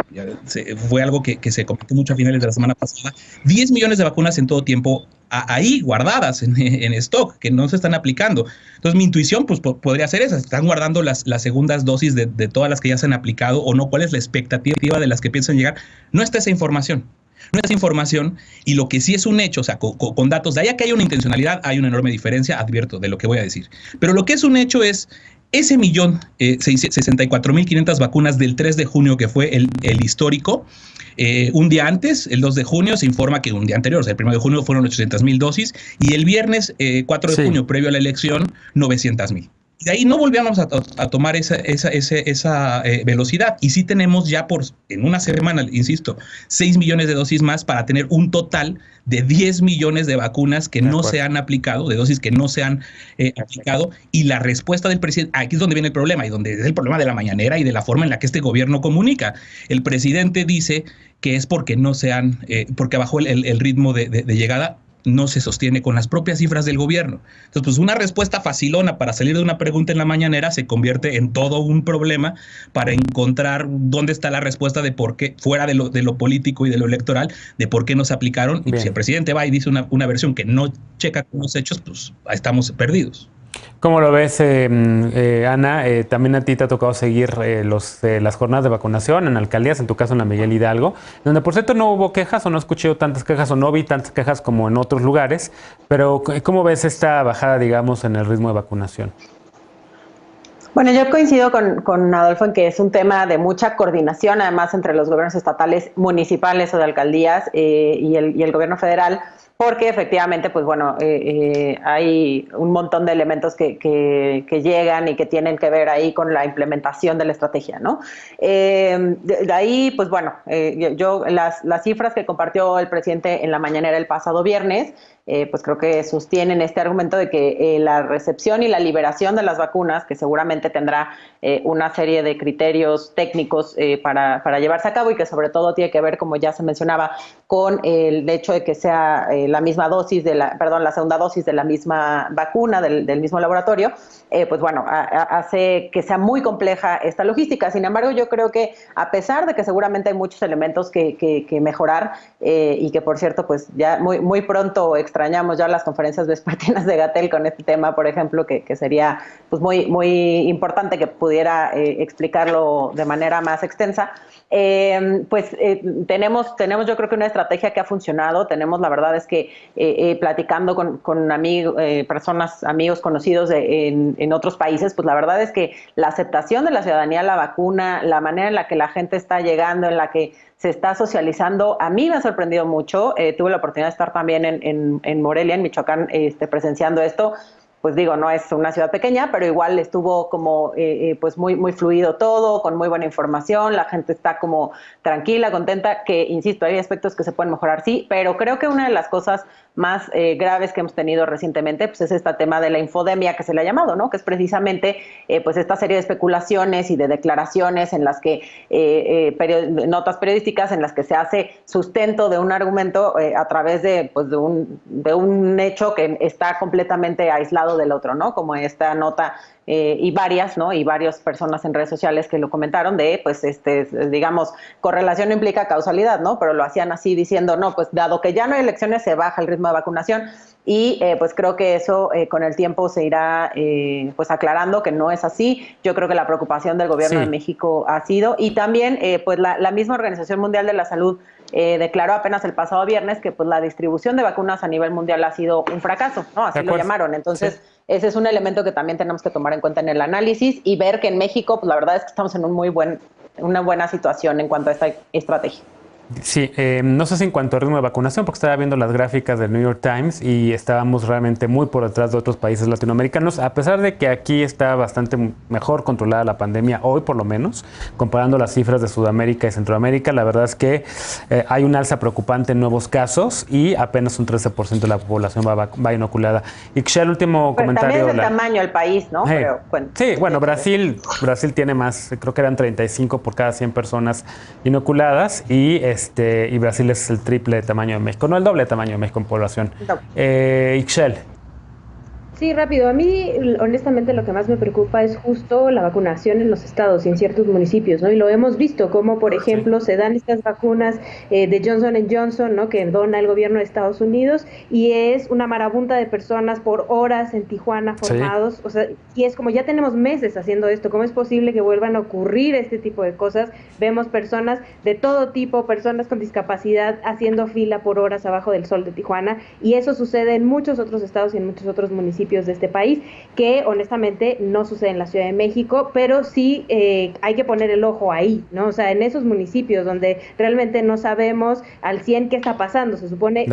fue algo que se comentó mucho a finales de la semana pasada, 10 millones de vacunas en todo tiempo ahí guardadas en stock, que no se están aplicando. Entonces mi intuición pues podría ser esa, están guardando las segundas dosis de todas las que ya se han aplicado o no, cuál es la expectativa de las que piensan llegar. No está esa información. No es información, y lo que sí es un hecho, o sea, con datos, de ahí a que haya una intencionalidad, hay una enorme diferencia, advierto de lo que voy a decir. Pero lo que es un hecho es ese 1.064.500 vacunas del 3 de junio, que fue el histórico. Un día antes, el 2 de junio, se informa que un día anterior, o sea, el 1 de junio fueron 800.000 dosis, y el viernes 4 de junio, previo a la elección, 900.000. De ahí no volvíamos a tomar esa velocidad. Y sí tenemos ya en una semana, insisto, 6 millones de dosis más para tener un total de 10 millones de vacunas que no se han aplicado, de dosis que no se han aplicado. Y la respuesta del presidente, aquí es donde viene el problema y donde es el problema de la mañanera y de la forma en la que este gobierno comunica. El presidente dice que es porque no se han, porque bajó el ritmo de llegada. No se sostiene con las propias cifras del gobierno. Entonces, pues una respuesta facilona para salir de una pregunta en la mañanera se convierte en todo un problema para encontrar dónde está la respuesta de por qué, fuera de lo político y de lo electoral, de por qué no se aplicaron. Bien. Y si el presidente va y dice una versión que no checa con los hechos, pues ahí estamos perdidos. ¿Cómo lo ves, Ana? También a ti te ha tocado seguir las jornadas de vacunación en alcaldías, en tu caso en la Miguel Hidalgo, donde por cierto no hubo quejas o no escuché tantas quejas o no vi tantas quejas como en otros lugares, pero ¿cómo ves esta bajada, digamos, en el ritmo de vacunación? Bueno, yo coincido con Adolfo en que es un tema de mucha coordinación, además entre los gobiernos estatales, municipales o de alcaldías y el gobierno federal, porque efectivamente, pues bueno, hay un montón de elementos que llegan y que tienen que ver ahí con la implementación de la estrategia, ¿no? De ahí, pues bueno, las cifras que compartió el presidente en la mañanera el pasado viernes, pues creo que sostienen este argumento de que la recepción y la liberación de las vacunas, que seguramente tendrá una serie de criterios técnicos para llevarse a cabo y que sobre todo tiene que ver, como ya se mencionaba, con el hecho de que sea la misma dosis, la segunda dosis de la misma vacuna, del mismo laboratorio, pues bueno, hace que sea muy compleja esta logística. Sin embargo, yo creo que a pesar de que seguramente hay muchos elementos que mejorar y que, por cierto, pues ya muy pronto extrañamos ya las conferencias vespertinas de Gatell con este tema, por ejemplo, que sería pues muy importante que pudiera explicarlo de manera más extensa. Tenemos yo creo que una estrategia que ha funcionado. Tenemos, la verdad es que platicando con amigos conocidos en otros países, pues la verdad es que la aceptación de la ciudadanía a la vacuna, la manera en la que la gente está llegando, en la que se está socializando, a mí me ha sorprendido mucho. Tuve la oportunidad de estar también en Morelia, en Michoacán, presenciando esto. Pues digo, no es una ciudad pequeña, pero igual estuvo como pues muy fluido todo, con muy buena información, la gente está como tranquila, contenta, que insisto, hay aspectos que se pueden mejorar, sí, pero creo que una de las cosas más graves que hemos tenido recientemente pues es este tema de la infodemia que se le ha llamado, ¿no? Que es precisamente pues esta serie de especulaciones y de declaraciones en las que notas periodísticas en las que se hace sustento de un argumento a través de un hecho que está completamente aislado del otro, ¿no? Como esta nota y varias personas en redes sociales que lo comentaron de, pues, digamos, correlación no implica causalidad, ¿no? Pero lo hacían así diciendo, no, pues, dado que ya no hay elecciones, se baja el ritmo de vacunación y, pues, creo que eso con el tiempo se irá, pues, aclarando que no es así. Yo creo que la preocupación del gobierno de México ha sido, y también, pues, la misma Organización Mundial de la Salud declaró apenas el pasado viernes que, pues, la distribución de vacunas a nivel mundial ha sido un fracaso, ¿no? Así lo llamaron. Entonces, ese es un elemento que también tenemos que tomar en cuenta en el análisis y ver que en México, pues la verdad es que estamos en una buena situación en cuanto a esta estrategia. Sí, no sé si en cuanto a ritmo de vacunación, porque estaba viendo las gráficas del New York Times y estábamos realmente muy por detrás de otros países latinoamericanos, a pesar de que aquí está bastante mejor controlada la pandemia, hoy por lo menos, comparando las cifras de Sudamérica y Centroamérica, la verdad es que hay un alza preocupante en nuevos casos y apenas un 13% de la población va inoculada. Y el último comentario... También es el tamaño del país, ¿no? Pero, sí, bueno, Brasil tiene más, creo que eran 35 por cada 100 personas inoculadas y Brasil es el triple de tamaño de México, no el doble de tamaño de México en población. Ixchel. Sí, rápido. A mí, honestamente, lo que más me preocupa es justo la vacunación en los estados y en ciertos municipios, ¿no? Y lo hemos visto, como por ejemplo se dan estas vacunas de Johnson & Johnson, ¿no? Que dona el gobierno de Estados Unidos y es una marabunta de personas por horas en Tijuana formados, o sea, y es como ya tenemos meses haciendo esto, ¿cómo es posible que vuelvan a ocurrir este tipo de cosas? Vemos personas de todo tipo, personas con discapacidad haciendo fila por horas abajo del sol de Tijuana y eso sucede en muchos otros estados y en muchos otros municipios de este país, que honestamente no sucede en la Ciudad de México, pero sí hay que poner el ojo ahí, ¿no? O sea, en esos municipios donde realmente no sabemos al 100 qué está pasando, se supone,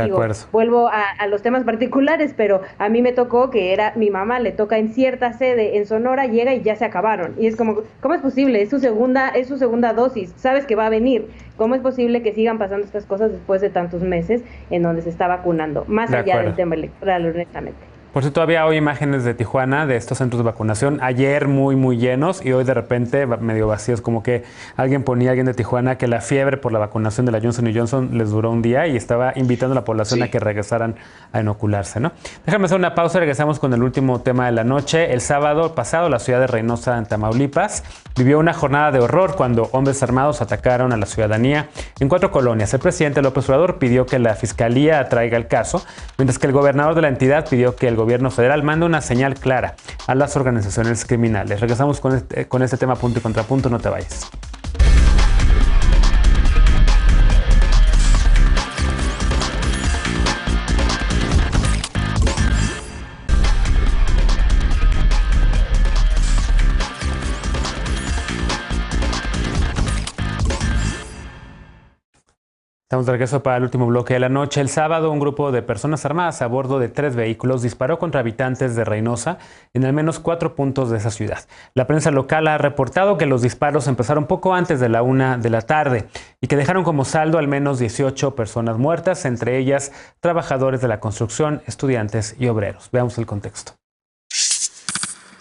vuelvo a los temas particulares, pero a mí me tocó que mi mamá le toca en cierta sede en Sonora, llega y ya se acabaron, y es como, ¿cómo es posible? Es su segunda dosis, sabes que va a venir, ¿cómo es posible que sigan pasando estas cosas después de tantos meses en donde se está vacunando? Más allá del tema electoral, honestamente. Por cierto, todavía hoy imágenes de Tijuana, de estos centros de vacunación, ayer muy llenos y hoy de repente medio vacíos, como que alguien de Tijuana que la fiebre por la vacunación de la Johnson & Johnson les duró un día y estaba invitando a la población a que regresaran a inocularse, ¿no? Déjame hacer una pausa, regresamos con el último tema de la noche. El sábado pasado, la ciudad de Reynosa, en Tamaulipas, vivió una jornada de horror cuando hombres armados atacaron a la ciudadanía en 4 colonias. El presidente López Obrador pidió que la fiscalía atraiga el caso, mientras que el gobernador de la entidad pidió que el gobierno federal manda una señal clara a las organizaciones criminales. Regresamos con este tema punto y contrapunto, no te vayas. Estamos de regreso para el último bloque de la noche. El sábado, un grupo de personas armadas a bordo de 3 vehículos disparó contra habitantes de Reynosa en al menos 4 puntos de esa ciudad. La prensa local ha reportado que los disparos empezaron poco antes de la 1 de la tarde y que dejaron como saldo al menos 18 personas muertas, entre ellas trabajadores de la construcción, estudiantes y obreros. Veamos el contexto.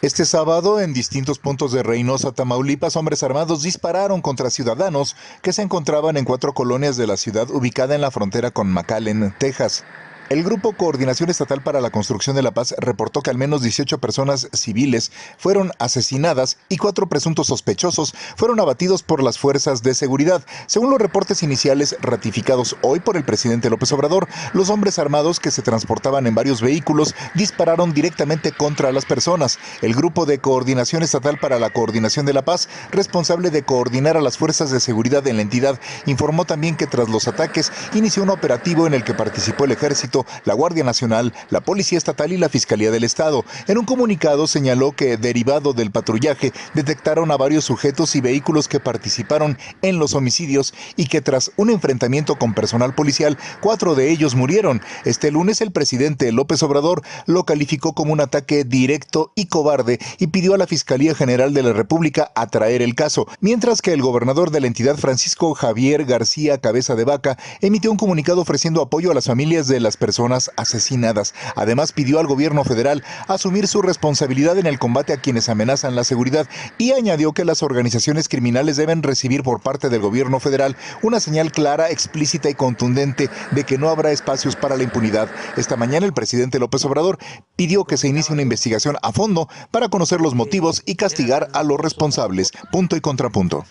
Este sábado, en distintos puntos de Reynosa, Tamaulipas, hombres armados dispararon contra ciudadanos que se encontraban en 4 colonias de la ciudad ubicada en la frontera con McAllen, Texas. El Grupo Coordinación Estatal para la Construcción de la Paz reportó que al menos 18 personas civiles fueron asesinadas y 4 presuntos sospechosos fueron abatidos por las fuerzas de seguridad. Según los reportes iniciales ratificados hoy por el presidente López Obrador, los hombres armados que se transportaban en varios vehículos dispararon directamente contra las personas. El Grupo de Coordinación Estatal para la Coordinación de la Paz, responsable de coordinar a las fuerzas de seguridad en la entidad, informó también que tras los ataques inició un operativo en el que participó el Ejército, la Guardia Nacional, la Policía Estatal y la Fiscalía del Estado. En un comunicado señaló que, derivado del patrullaje, detectaron a varios sujetos y vehículos que participaron en los homicidios y que tras un enfrentamiento con personal policial, 4 de ellos murieron. Este lunes el presidente López Obrador lo calificó como un ataque directo y cobarde y pidió a la Fiscalía General de la República atraer el caso, mientras que el gobernador de la entidad, Francisco Javier García Cabeza de Vaca, emitió un comunicado ofreciendo apoyo a las familias de las personas asesinadas. Además, pidió al gobierno federal asumir su responsabilidad en el combate a quienes amenazan la seguridad y añadió que las organizaciones criminales deben recibir por parte del gobierno federal una señal clara, explícita y contundente de que no habrá espacios para la impunidad. Esta mañana el presidente López Obrador pidió que se inicie una investigación a fondo para conocer los motivos y castigar a los responsables. Punto y contrapunto.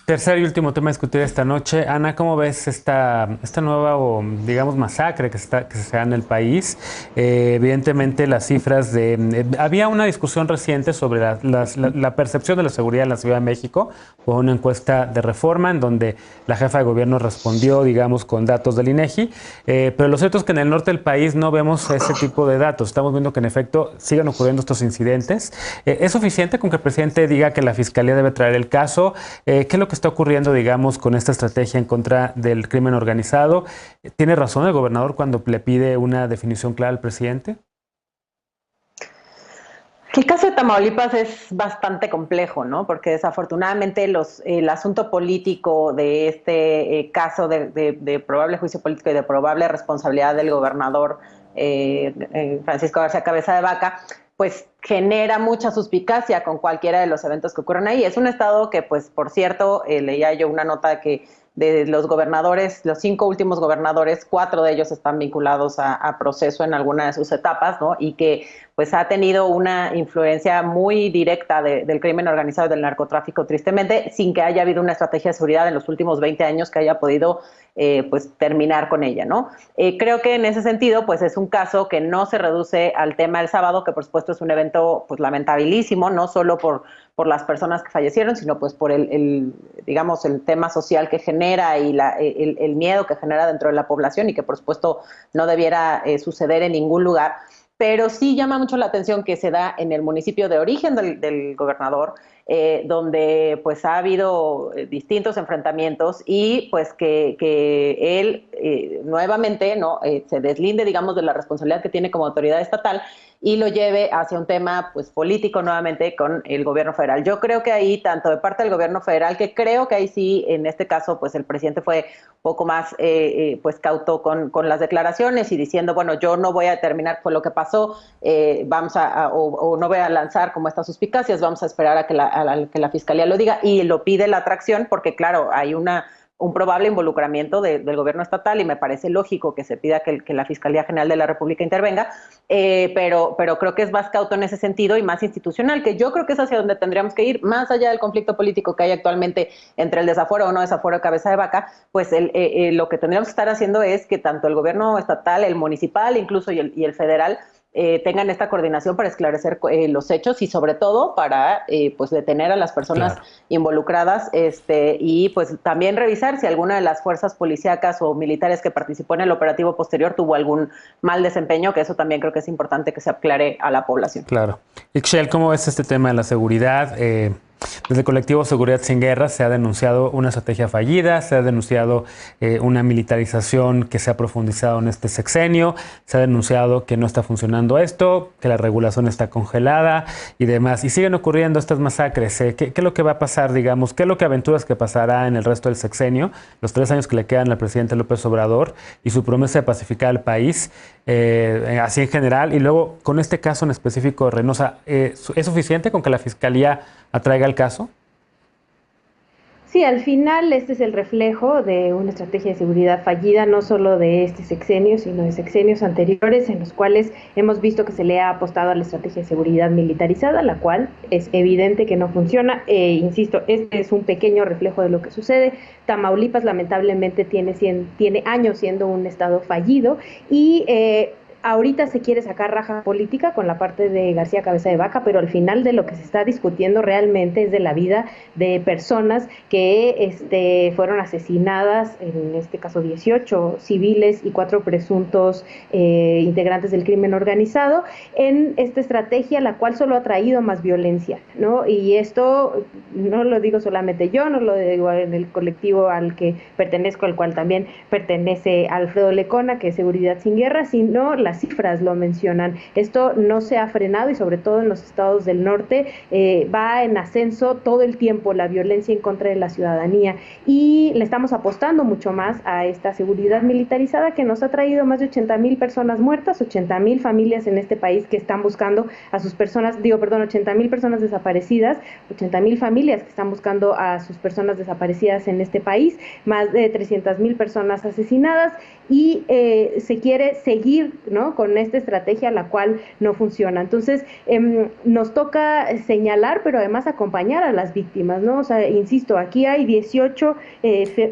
Tercer y último tema a discutir esta noche. Ana, ¿cómo ves esta nueva, digamos, masacre que se da en el país? Evidentemente las cifras había una discusión reciente sobre la percepción de la seguridad en la Ciudad de México por una encuesta de Reforma en donde la jefa de gobierno respondió, digamos, con datos del INEGI, pero lo cierto es que en el norte del país no vemos ese tipo de datos. Estamos viendo que en efecto siguen ocurriendo estos incidentes. ¿Es suficiente con que el presidente diga que la Fiscalía debe traer el caso? ¿Qué es lo que está ocurriendo, digamos, con esta estrategia en contra del crimen organizado? ¿Tiene razón el gobernador cuando le pide una definición clara al presidente? El caso de Tamaulipas es bastante complejo, ¿no? Porque desafortunadamente el asunto político de este caso de probable juicio político y de probable responsabilidad del gobernador Francisco García Cabeza de Vaca, pues genera mucha suspicacia con cualquiera de los eventos que ocurren ahí. Es un estado que, pues, por cierto, leía yo una nota que de los gobernadores, los 5 últimos gobernadores, 4 de ellos están vinculados a proceso en alguna de sus etapas, ¿no? Y que pues ha tenido una influencia muy directa del crimen organizado y del narcotráfico, tristemente, sin que haya habido una estrategia de seguridad en los últimos 20 años que haya podido pues terminar con ella, ¿no? Creo que en ese sentido, pues es un caso que no se reduce al tema del sábado, que por supuesto es un evento pues lamentabilísimo, no solo por las personas que fallecieron, sino pues por digamos, el tema social que genera y el miedo que genera dentro de la población y que por supuesto no debiera suceder en ningún lugar. Pero sí llama mucho la atención que se da en el municipio de origen del gobernador, donde pues ha habido distintos enfrentamientos y pues que él nuevamente no se deslinde, digamos, de la responsabilidad que tiene como autoridad estatal y lo lleve hacia un tema pues político nuevamente con el gobierno federal. Yo creo que ahí, tanto de parte del gobierno federal, que creo que ahí sí, en este caso, pues el presidente fue un poco más pues cauto con las declaraciones y diciendo, bueno, yo no voy a determinar por lo que pasó, vamos o no voy a lanzar como estas suspicacias, vamos a esperar a que la fiscalía lo diga, y lo pide la atracción porque, claro, hay un probable involucramiento del gobierno estatal y me parece lógico que se pida que la Fiscalía General de la República intervenga, pero creo que es más cauto en ese sentido y más institucional, que yo creo que es hacia donde tendríamos que ir, más allá del conflicto político que hay actualmente entre el desafuero o no desafuero de Cabeza de Vaca, pues lo que tendríamos que estar haciendo es que tanto el gobierno estatal, el municipal incluso y el federal tengan esta coordinación para esclarecer los hechos y sobre todo para pues detener a las personas involucradas y pues también revisar si alguna de las fuerzas policíacas o militares que participó en el operativo posterior tuvo algún mal desempeño, que eso también creo que es importante que se aclare a la población. Claro. Ixchel, ¿cómo es este tema de la seguridad? Desde el colectivo Seguridad Sin Guerra se ha denunciado una estrategia fallida, se ha denunciado una militarización que se ha profundizado en este sexenio, se ha denunciado que no está funcionando esto, que la regulación está congelada y demás. Y siguen ocurriendo estas masacres. ¿Qué es lo que va a pasar, digamos? ¿Qué es lo que aventuras que pasará en el resto del sexenio, los 3 años que le quedan al presidente López Obrador y su promesa de pacificar al país, así en general? Y luego, con este caso en específico, Reynosa, ¿es suficiente con que la Fiscalía atraiga el caso? Sí, al final este es el reflejo de una estrategia de seguridad fallida, no solo de este sexenio, sino de sexenios anteriores en los cuales hemos visto que se le ha apostado a la estrategia de seguridad militarizada, la cual es evidente que no funciona. Insisto, este es un pequeño reflejo de lo que sucede. Tamaulipas lamentablemente tiene años siendo un estado fallido y ahorita se quiere sacar raja política con la parte de García Cabeza de Vaca, pero al final de lo que se está discutiendo realmente es de la vida de personas que fueron asesinadas, en este caso 18 civiles y 4 presuntos integrantes del crimen organizado, en esta estrategia la cual solo ha traído más violencia, ¿no? Y esto no lo digo solamente yo, no lo digo en el colectivo al que pertenezco, al cual también pertenece Alfredo Lecona, que es Seguridad Sin Guerra, sino las cifras lo mencionan. Esto no se ha frenado y sobre todo en los estados del norte va en ascenso todo el tiempo la violencia en contra de la ciudadanía y le estamos apostando mucho más a esta seguridad militarizada que nos ha traído más de 80,000 personas muertas, 80,000 familias en este país que están buscando a sus personas, 80,000 personas desaparecidas, 80,000 familias que están buscando a sus personas desaparecidas en este país, más de 300,000 personas asesinadas y se quiere seguir, ¿no?, con esta estrategia la cual no funciona. Entonces nos toca señalar, pero además acompañar a las víctimas, ¿no? O sea, insisto, aquí hay 18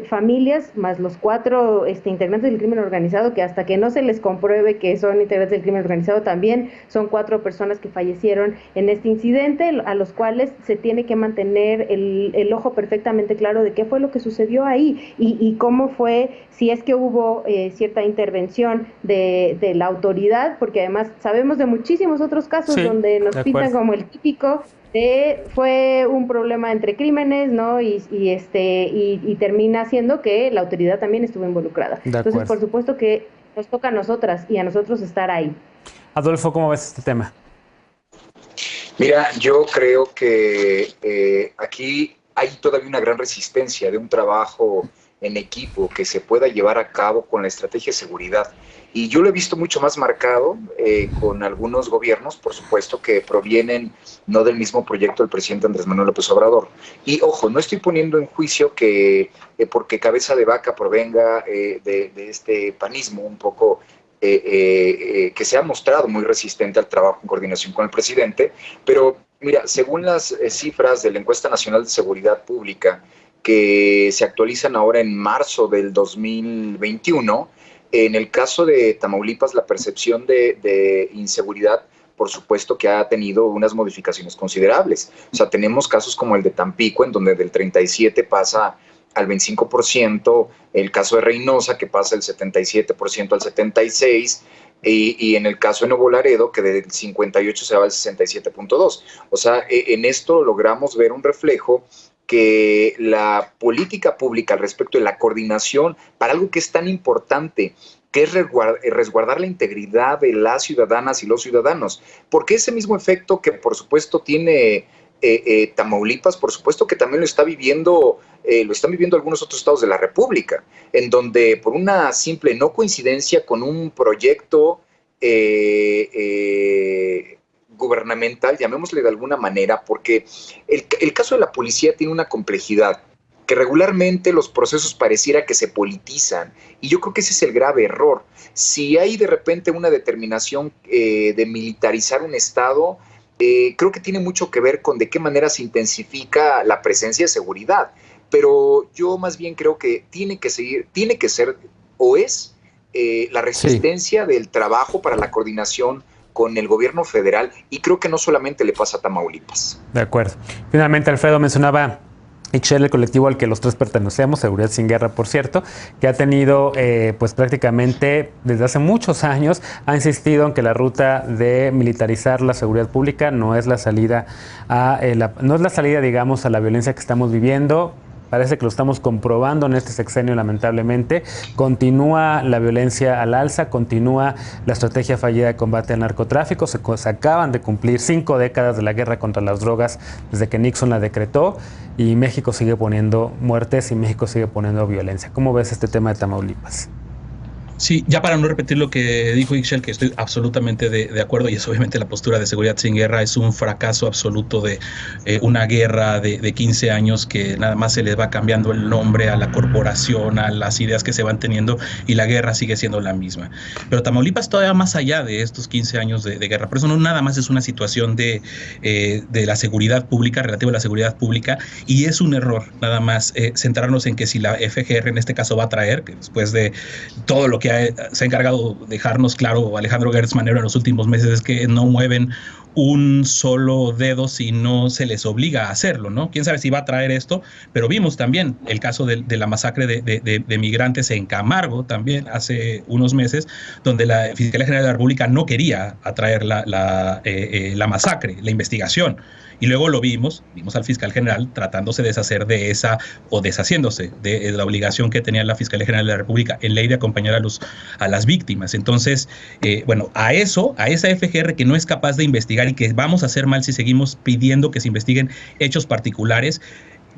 familias más los 4 integrantes del crimen organizado que hasta que no se les compruebe que son integrantes del crimen organizado también son 4 personas que fallecieron en este incidente, a los cuales se tiene que mantener el ojo perfectamente claro de qué fue lo que sucedió ahí y cómo fue, si es que hubo cierta intervención de la autoridad autoridad, porque además sabemos de muchísimos otros casos donde nos pintan como el típico de fue un problema entre crímenes, ¿no? Y termina siendo que la autoridad también estuvo involucrada. Entonces, por supuesto que nos toca a nosotras y a nosotros estar ahí. Adolfo, ¿cómo ves este tema? Mira, yo creo que aquí hay todavía una gran resistencia de un trabajo en equipo que se pueda llevar a cabo con la estrategia de seguridad. Y yo lo he visto mucho más marcado con algunos gobiernos, por supuesto, que provienen no del mismo proyecto del presidente Andrés Manuel López Obrador. Y ojo, no estoy poniendo en juicio que porque Cabeza de Vaca provenga de este panismo un poco que se ha mostrado muy resistente al trabajo en coordinación con el presidente, pero mira, según las cifras de la Encuesta Nacional de Seguridad Pública, que se actualizan ahora en marzo del 2021, en el caso de Tamaulipas, la percepción de inseguridad, por supuesto que ha tenido unas modificaciones considerables. O sea, tenemos casos como el de Tampico, en donde del 37% pasa al 25%, el caso de Reynosa, que pasa del 77% al 76%, y en el caso de Nuevo Laredo, que del 58% se va al 67.2%. O sea, en esto logramos ver un reflejo que la política pública al respecto de la coordinación para algo que es tan importante, que es resguardar la integridad de las ciudadanas y los ciudadanos, porque ese mismo efecto que por supuesto tiene Tamaulipas, por supuesto que también lo están viviendo algunos otros estados de la República, en donde por una simple no coincidencia con un proyecto gubernamental, llamémosle de alguna manera, porque el caso de la policía tiene una complejidad, que regularmente los procesos pareciera que se politizan, y yo creo que ese es el grave error. Si hay de repente una determinación de militarizar un estado, creo que tiene mucho que ver con de qué manera se intensifica la presencia de seguridad, pero yo más bien creo que tiene que ser o es la resistencia del trabajo para la coordinación con el gobierno federal, y creo que no solamente le pasa a Tamaulipas. De acuerdo. Finalmente, Alfredo, mencionaba Ixchel, el colectivo al que los tres pertenecemos, Seguridad Sin Guerra, por cierto, que ha tenido, pues prácticamente desde hace muchos años, ha insistido en que la ruta de militarizar la seguridad pública no es la salida digamos, a la violencia que estamos viviendo. Parece que lo estamos comprobando en este sexenio, lamentablemente. Continúa la violencia al alza, continúa la estrategia fallida de combate al narcotráfico. Se acaban de cumplir 5 décadas de la guerra contra las drogas desde que Nixon la decretó, y México sigue poniendo muertes y México sigue poniendo violencia. ¿Cómo ves este tema de Tamaulipas? Sí, ya para no repetir lo que dijo Ixchel, que estoy absolutamente de acuerdo, y es obviamente la postura de Seguridad Sin Guerra es un fracaso absoluto de una guerra de 15 años que nada más se les va cambiando el nombre a la corporación, a las ideas que se van teniendo, y la guerra sigue siendo la misma. Pero Tamaulipas todavía más allá de estos 15 años de guerra, por eso no nada más es una situación de la seguridad pública, relativa a la seguridad pública, y es un error nada más centrarnos en que si la FGR en este caso va a traer, que después de todo lo que se ha encargado de dejarnos claro Alejandro Gertz Manero en los últimos meses, es que no mueven un solo dedo si no se les obliga a hacerlo, ¿no? Quién sabe si va a traer esto, pero vimos también el caso de la masacre de migrantes en Camargo también hace unos meses, donde la Fiscalía General de la República no quería atraer la masacre, la investigación. Y luego lo vimos al fiscal general tratándose de deshacer de esa, o deshaciéndose de la obligación que tenía la Fiscalía General de la República en ley de acompañar a las víctimas. Entonces, a esa FGR que no es capaz de investigar y que vamos a hacer mal si seguimos pidiendo que se investiguen hechos particulares,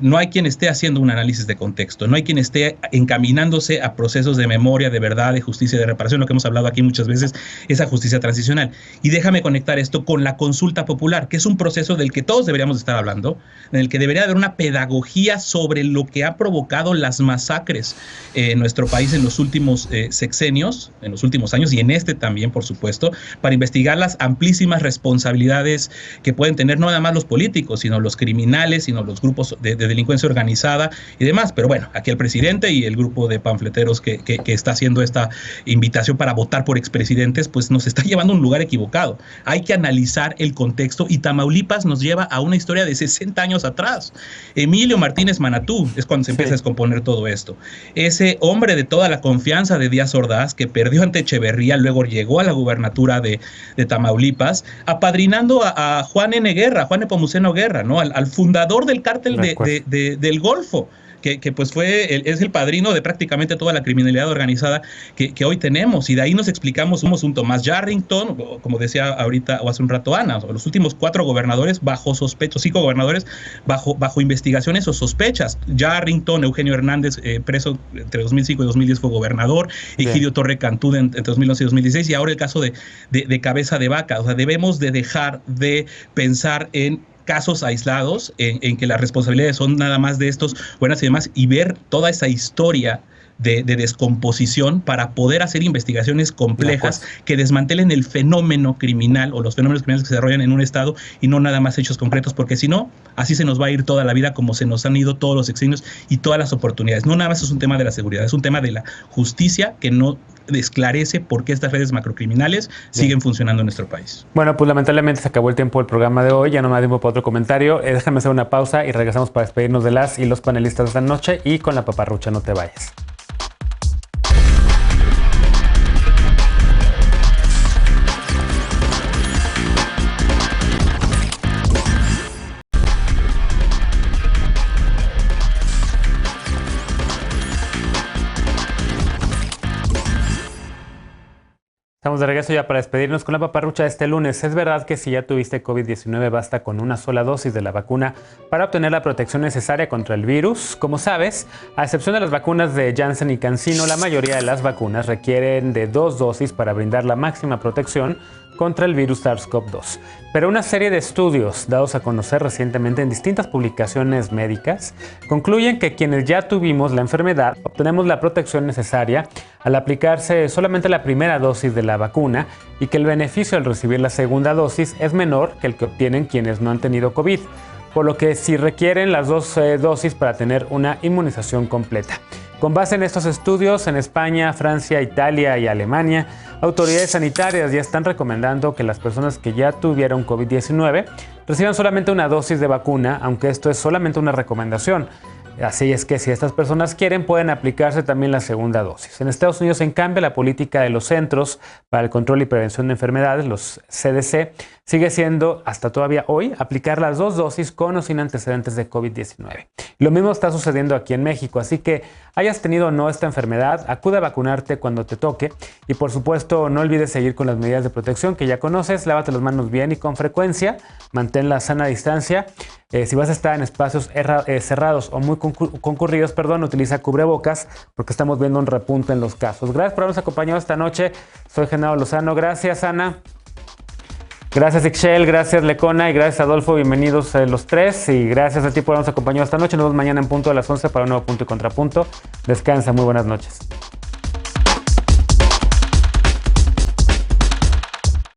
no hay quien esté haciendo un análisis de contexto, no hay quien esté encaminándose a procesos de memoria, de verdad, de justicia, de reparación, lo que hemos hablado aquí muchas veces, esa justicia transicional. Y déjame conectar esto con la consulta popular, que es un proceso del que todos deberíamos estar hablando, en el que debería haber una pedagogía sobre lo que ha provocado las masacres en nuestro país en los últimos sexenios, en los últimos años, y en este también, por supuesto, para investigar las amplísimas responsabilidades que pueden tener no nada más los políticos, sino los criminales, sino los grupos de delincuencia organizada y demás. Pero bueno, aquí el presidente y el grupo de panfleteros que está haciendo esta invitación para votar por expresidentes, pues nos está llevando a un lugar equivocado. Hay que analizar el contexto, y Tamaulipas nos lleva a una historia de 60 años atrás. Emilio Martínez Manatú es cuando se empieza a descomponer todo esto. Ese hombre de toda la confianza de Díaz Ordaz, que perdió ante Echeverría, luego llegó a la gubernatura de Tamaulipas, apadrinando a Juan N. Guerra, Juan Nepomuceno Guerra, ¿no? Al fundador del cártel del Golfo, que pues es el padrino de prácticamente toda la criminalidad organizada que hoy tenemos. Y de ahí nos explicamos, somos un Tomás Yarrington, como decía ahorita o hace un rato Ana, los últimos 4 gobernadores bajo sospecha, 5 gobernadores bajo investigaciones o sospechas. Yarrington, Eugenio Hernández, preso entre 2005 y 2010, fue gobernador, Egidio Torre Cantú entre 2011 y 2016, y ahora el caso de Cabeza de Vaca. O sea, debemos de dejar de pensar en casos aislados, en que las responsabilidades son nada más de estos buenas y demás, y ver toda esa historia de descomposición para poder hacer investigaciones complejas que desmantelen el fenómeno criminal o los fenómenos criminales que se desarrollan en un estado, y no nada más hechos concretos, porque si no, así se nos va a ir toda la vida, como se nos han ido todos los sexenios y todas las oportunidades. No nada más es un tema de la seguridad, es un tema de la justicia que no esclarece por qué estas redes macrocriminales siguen funcionando en nuestro país. Bueno, pues lamentablemente se acabó el tiempo del programa de hoy, ya no me da tiempo para otro comentario. Déjame hacer una pausa y regresamos para despedirnos de las y los panelistas de esta noche, y con la paparrucha, no te vayas. Estamos de regreso ya para despedirnos con la paparrucha de este lunes. ¿Es verdad que si ya tuviste COVID-19 basta con una sola dosis de la vacuna para obtener la protección necesaria contra el virus? Como sabes, a excepción de las vacunas de Janssen y CanSino, la mayoría de las vacunas requieren de 2 dosis para brindar la máxima protección contra el virus SARS-CoV-2. Pero una serie de estudios dados a conocer recientemente en distintas publicaciones médicas concluyen que quienes ya tuvimos la enfermedad obtenemos la protección necesaria al aplicarse solamente la primera dosis de la vacuna, y que el beneficio al recibir la segunda dosis es menor que el que obtienen quienes no han tenido COVID, por lo que sí requieren las 2 dosis para tener una inmunización completa. Con base en estos estudios, en España, Francia, Italia y Alemania, autoridades sanitarias ya están recomendando que las personas que ya tuvieron COVID-19 reciban solamente una dosis de vacuna, aunque esto es solamente una recomendación. Así es que si estas personas quieren, pueden aplicarse también la segunda dosis. En Estados Unidos, en cambio, la política de los Centros para el Control y Prevención de Enfermedades, los CDC, sigue siendo, hasta todavía hoy, aplicar las 2 dosis con o sin antecedentes de COVID-19. Lo mismo está sucediendo aquí en México, así que hayas tenido o no esta enfermedad, acude a vacunarte cuando te toque, y por supuesto no olvides seguir con las medidas de protección que ya conoces. Lávate las manos bien y con frecuencia, mantén la sana distancia. Si vas a estar en espacios cerrados o muy concurridos, utiliza cubrebocas, porque estamos viendo un repunte en los casos. Gracias por habernos acompañado esta noche. Soy Genaro Lozano. Gracias, Ana. Gracias, Ixchel. Gracias, Lecona. Y gracias, Adolfo. Bienvenidos los 3. Y gracias a ti por habernos acompañado esta noche. Nos vemos mañana en punto de las 11 para un nuevo Punto y Contrapunto. Descansa. Muy buenas noches.